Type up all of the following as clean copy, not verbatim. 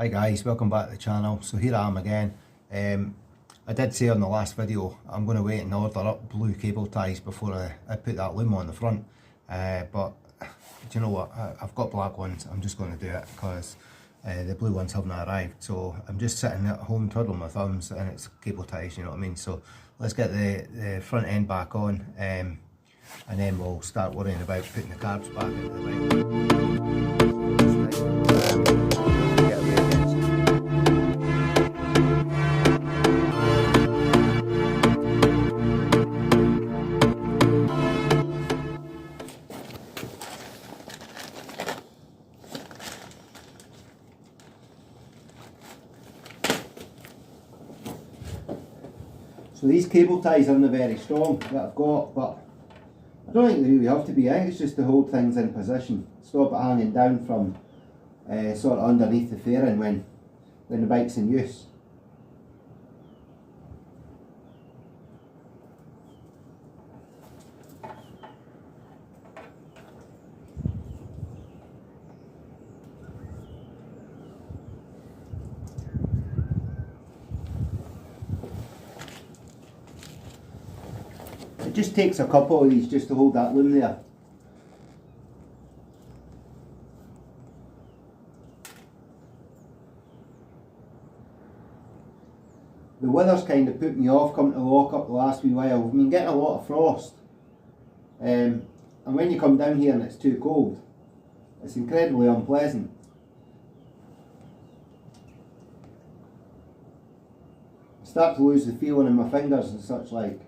Hi guys, welcome back to the channel. So here I am again. I did say on the last video I'm going to wait and order up blue cable ties before I put that loom on the front, but do you know what, I've got black ones. I'm just going to do it because the blue ones haven't arrived. So I'm just sitting at home twiddling my thumbs and it's cable ties, you know what I mean. So let's get the front end back on, and then we'll start worrying about putting the carbs back into the bike. So these cable ties aren't very strong that I've got, but I don't think they really have to be. I think it's just to hold things in position, stop it hanging down from sort of underneath the fairing when the bike's in use. It just takes a couple of these just to hold that loom there. The weather's kind of put me off coming to lock up the last wee while. We've been getting a lot of frost, and when you come down here and it's too cold, it's incredibly unpleasant. I start to lose the feeling in my fingers and such like.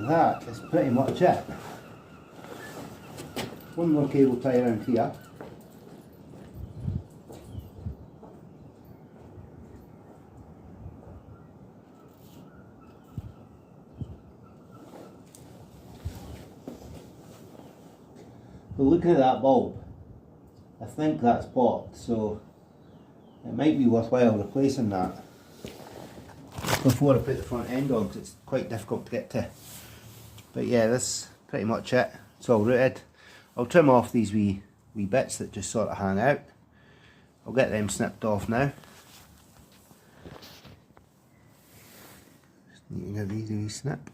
That is pretty much it. One more cable tie around here. But looking at that bulb, I think that's popped, so it might be worthwhile replacing that before I put the front end on, because it's quite difficult to get to. But yeah, that's pretty much it. It's all routed. I'll trim off these wee bits that just sort of hang out. I'll get them snipped off now. Just need to give these a wee snip.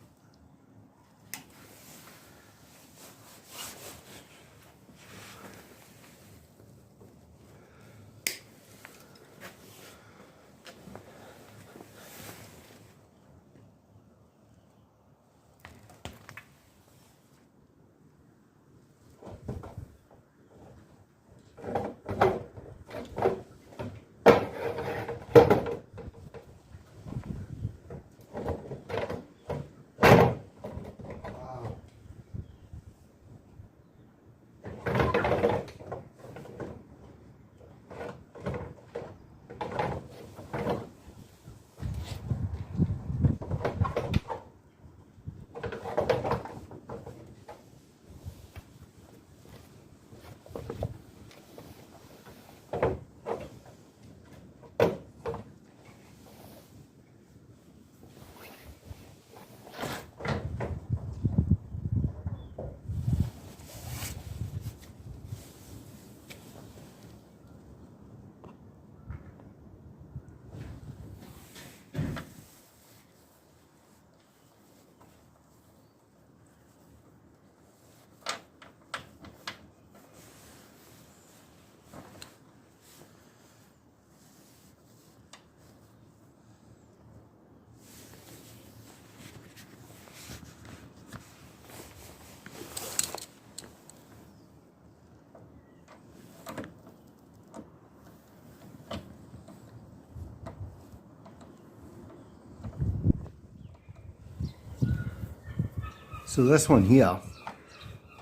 So this one here,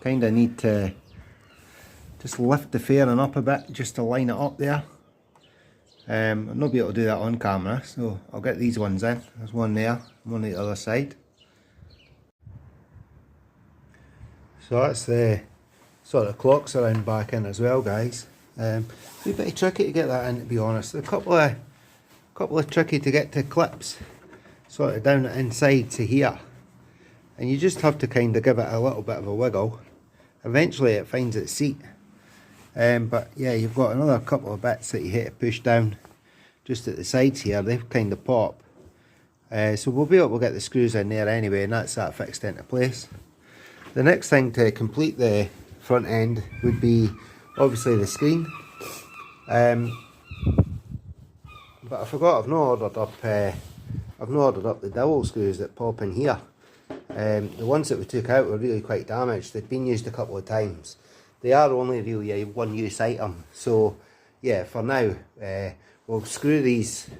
kind of need to just lift the fairing up a bit just to line it up there. I'll not be able to do that on camera, so I'll get these ones in. There's one there, one on the other side. So that's the sort of clock surround back in as well, guys. It's a bit tricky to get that in, to be honest. A couple of tricky to get to clips, sort of down the inside to here. And you just have to kind of give it a little bit of a wiggle. Eventually it finds its seat. But yeah, you've got another couple of bits that you hit to push down just at the sides here. They kind of pop. So we'll be able to get the screws in there anyway, and that's that fixed into place. The next thing to complete the front end would be obviously the screen. But I forgot I've not ordered up the dowel screws that pop in here. The ones that we took out were really quite damaged. They'd been used a couple of times. They are only really a one use item, so yeah, for now we'll screw these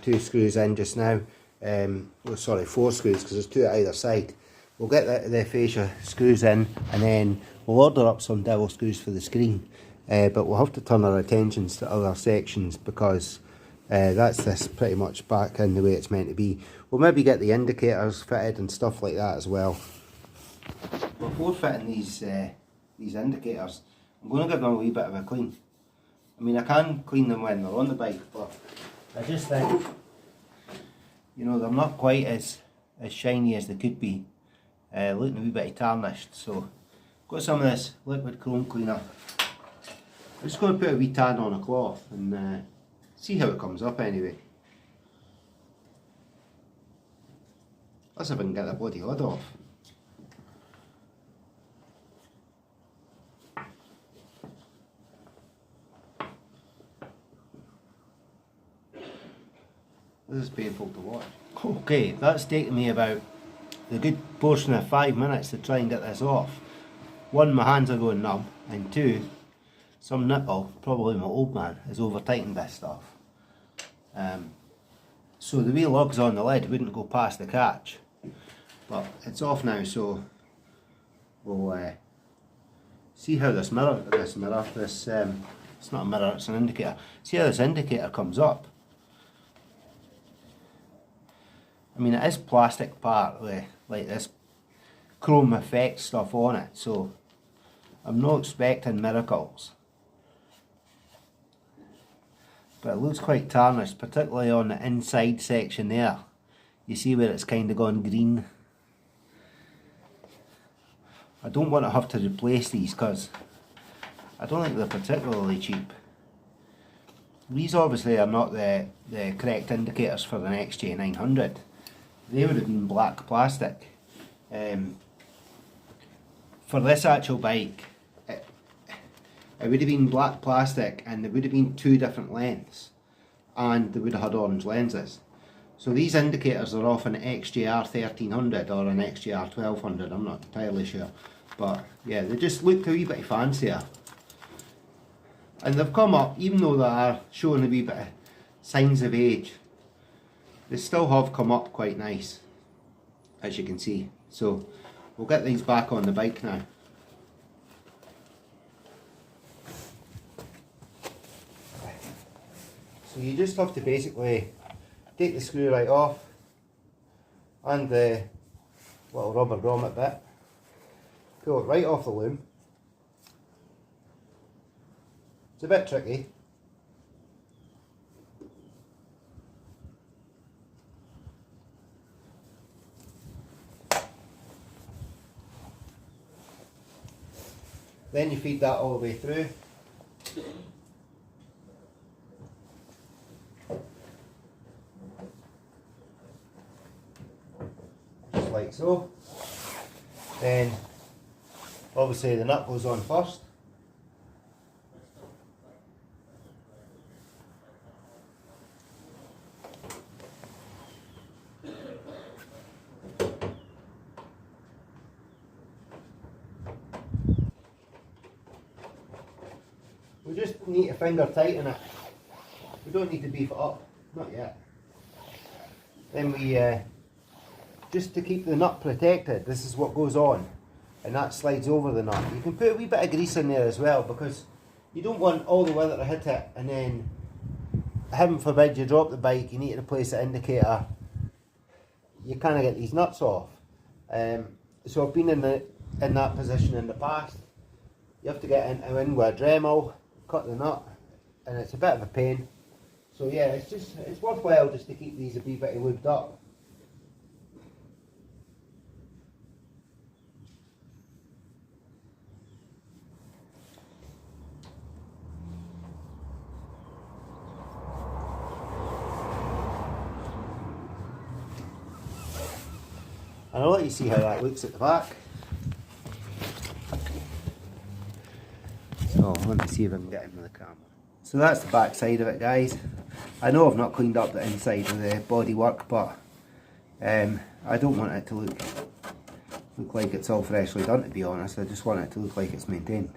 2 screws in just now. Well, sorry, 4 screws, because there's 2 at either side. We'll get the fascia screws in, and then we'll order up some dowel screws for the screen. But we'll have to turn our attentions to other sections, because that's this pretty much back in the way it's meant to be. We'll maybe get the indicators fitted and stuff like that as well. Before fitting these indicators, I'm going to give them a wee bit of a clean. I mean, I can clean them when they're on the bike, but I just think, you know, they're not quite as shiny as they could be. Looking a wee bit tarnished, so got some of this liquid chrome cleaner. I'm just going to put a wee tan on a cloth and see how it comes up anyway. Let's see if I can get the bloody lid off. This is painful to watch. Okay, that's taken me about a good portion of 5 minutes to try and get this off. 1, my hands are going numb, and 2, some nipple, probably my old man, has over tightened this stuff. So the wee lugs on the lid wouldn't go past the catch, but it's off now, so we'll see how it's not a mirror, it's an indicator. See how this indicator comes up. I mean, it is plastic part with like this chrome effect stuff on it, so I'm not expecting miracles. But it looks quite tarnished, particularly on the inside section there. You see where it's kind of gone green. I don't want to have to replace these because I don't think they're particularly cheap. These obviously are not the correct indicators for the Xj900. They would have been black plastic. For this actual bike, it would have been black plastic, and there would have been 2 different lengths, and they would have had orange lenses. So these indicators are off an XJR1300 or an XJR1200, I'm not entirely sure. But yeah, they just look a wee bit fancier. And they've come up, even though they are showing a wee bit of signs of age, they still have come up quite nice, as you can see. So we'll get these back on the bike now. So you just have to basically take the screw right off and the little rubber grommet bit, pull it right off the loom. It's a bit tricky. Then you feed that all the way through. Just like so. Then obviously the nut goes on first. We just need to finger tighten it. We don't need to beef it up, not yet. Then we just to keep the nut protected, this is what goes on, and that slides over the nut. You can put a wee bit of grease in there as well, because you don't want all the weather to hit it and then, heaven forbid, you drop the bike, you need to replace the indicator, you kind of get these nuts off. So I've been in that position in the past. You have to get in with a Dremel, cut the nut, and it's a bit of a pain. So yeah, it's worthwhile just to keep these a wee bit lubed up. And I'll let you see how that looks at the back. So let me see if I can get in with the camera. So that's the back side of it, guys. I know I've not cleaned up the inside of the bodywork, but I don't want it to look like it's all freshly done, to be honest. I just want it to look like it's maintained.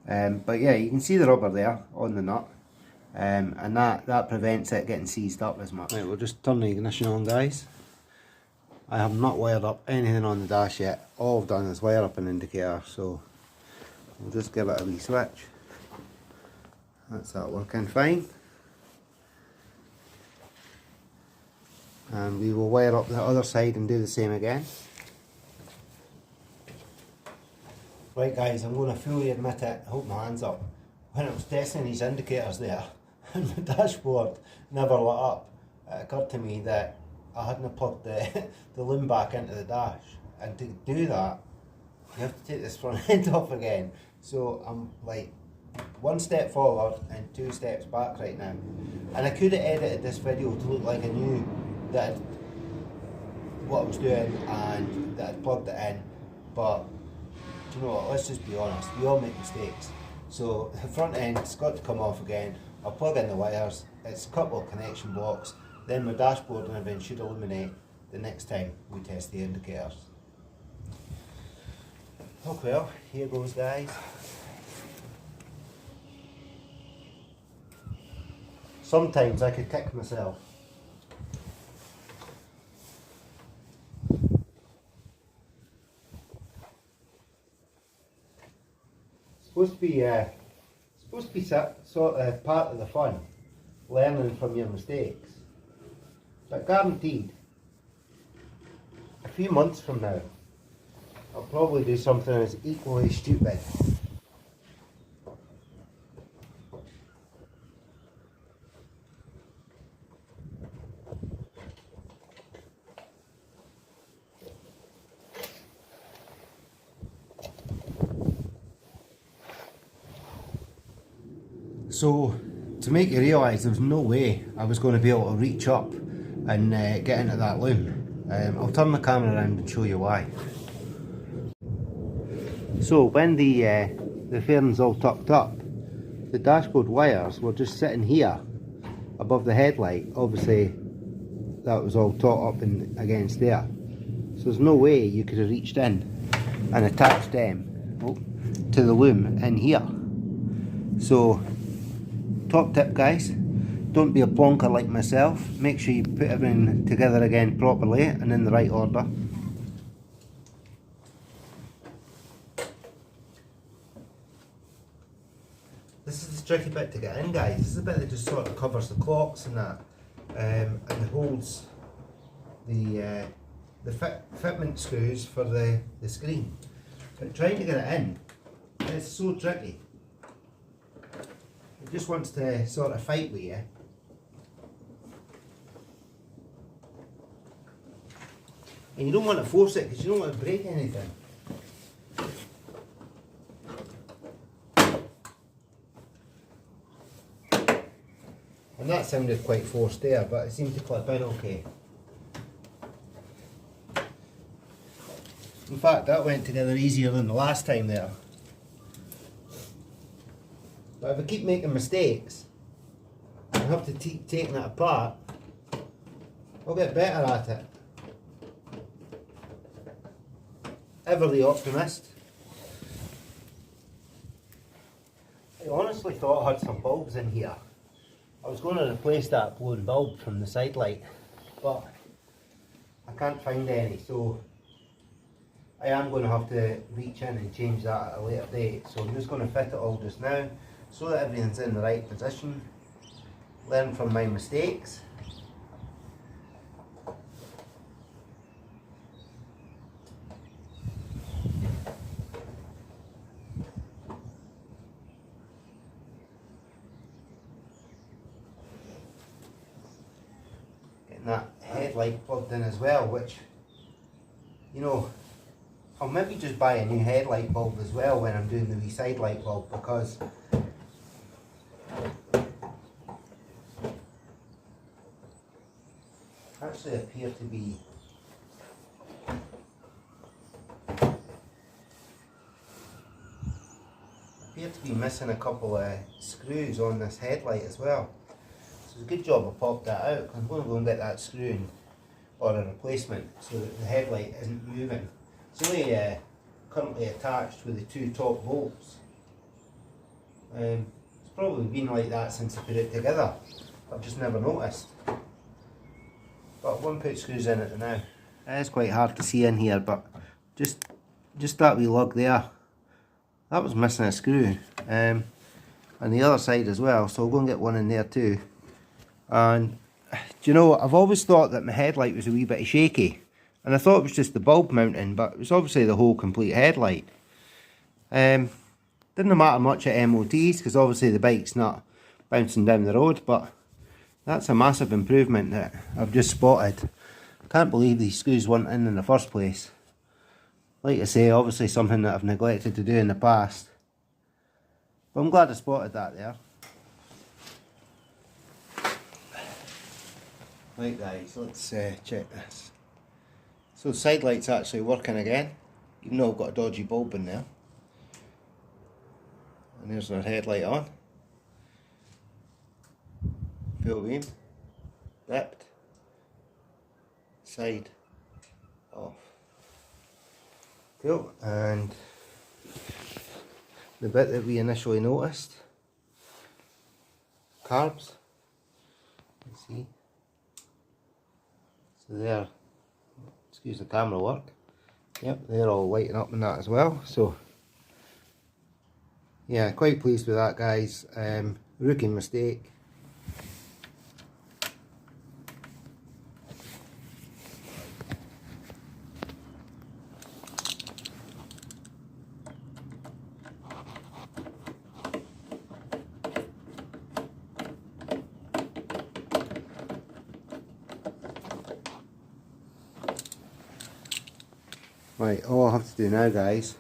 But yeah, you can see the rubber there on the nut, and that prevents it getting seized up as much. Right, we'll just turn the ignition on, guys. I have not wired up anything on the dash yet. All I've done is wire up an indicator, so we'll just give it a wee switch. That's that working fine. And we will wire up the other side and do the same again. Right guys, I'm going to fully admit it, hold my hands up. When I was testing these indicators there, and the dashboard never lit up, it occurred to me that I hadn't plugged the loom back into the dash, and to do that you have to take this front end off again. So I'm like 1 step forward and 2 steps back right now, and I could have edited this video to look like I knew that what I was doing and that I'd plugged it in, but you know what, let's just be honest, we all make mistakes. So the front end's got to come off again. I'll plug in the wires, it's a couple of connection blocks, then my dashboard and everything should illuminate the next time we test the indicators. Oh well, here goes guys. Sometimes I could kick myself. Supposed to be sort of part of the fun, learning from your mistakes. But guaranteed, a few months from now, I'll probably do something that's equally stupid. So, to make you realise there was no way I was going to be able to reach up and get into that loom, I'll turn the camera around and show you why. So when the fairing's all tucked up, the dashboard wires were just sitting here above the headlight. Obviously that was all taut up and against there, so there's no way you could have reached in and attached them to the loom in here. So top tip guys, don't be a plonker like myself. Make sure you put everything together again properly and in the right order. This is the tricky bit to get in guys. This is the bit that just sort of covers the clocks and that, and holds the fitment screws for the screen. But trying to get it in, it's so tricky. It just wants to sort of fight with you. And you don't want to force it because you don't want to break anything. And that sounded quite forced there, but it seemed to clip in okay. In fact, that went together easier than the last time there. But if I keep making mistakes, I have to keep taking it apart, I'll get better at it. Ever the optimist. I honestly thought I had some bulbs in here. I was going to replace that blown bulb from the side light, but I can't find any, so I am going to have to reach in and change that at a later date. So I'm just going to fit it all just now so that everything's in the right position. Learn from my mistakes. Getting that headlight plugged in as well, which, you know, I'll maybe just buy a new headlight bulb as well when I'm doing the wee side light bulb, because actually appear to be missing a couple of screws on this headlight as well. So it's a good job I popped that out. I'm going to go and get that screw or a replacement so that the headlight isn't moving. It's only currently attached with the two top bolts. It's probably been like that since I put it together. I've just never noticed. But one put screws in it now. It is quite hard to see in here, but just that wee lug there, that was missing a screw. On the other side as well, so I'll go and get one in there too. And do you know, I've always thought that my headlight was a wee bit shaky, and I thought it was just the bulb mounting, but it was obviously the whole complete headlight. Didn't matter much at MOTs because obviously the bike's not bouncing down the road, but that's a massive improvement that I've just spotted. Can't believe these screws weren't in the first place. Like I say, obviously something that I've neglected to do in the past, but I'm glad I spotted that there. Right guys, let's check this. So the side light's actually working again, even though I've got a dodgy bulb in there. And there's our headlight on. Full beam, dipped, side off. Cool, and the bit that we initially noticed, carbs, let's see. So there, excuse the camera work, yep, they're all lighting up in that as well. So yeah, quite pleased with that guys. Rookie mistake. Right, all I have to do now guys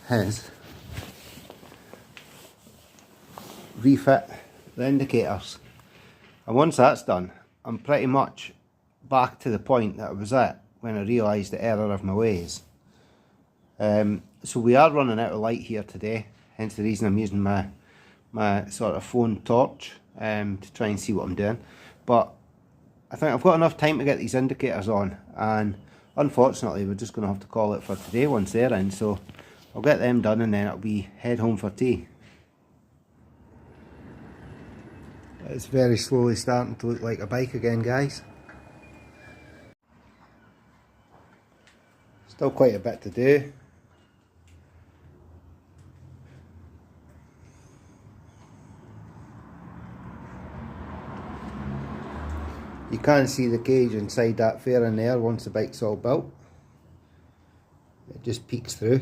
is refit the indicators, and once that's done I'm pretty much back to the point that I was at when I realised the error of my ways. So we are running out of light here today, hence the reason I'm using my sort of phone torch to try and see what I'm doing, but I think I've got enough time to get these indicators on, and unfortunately we're just going to have to call it for today once they're in. So I'll get them done and then it'll be head home for tea. It's very slowly starting to look like a bike again guys. Still quite a bit to do. You can see the cage inside that fairing there once the bike's all built. It just peeks through.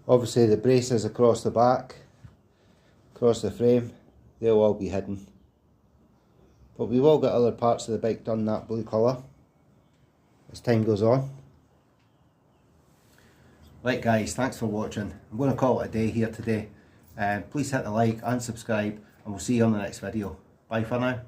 Obviously the braces across the back, across the frame, they'll all be hidden. But we will get other parts of the bike done that blue colour as time goes on. Right guys, thanks for watching. I'm going to call it a day here today. Please hit the like and subscribe, and we'll see you on the next video. Bye for now.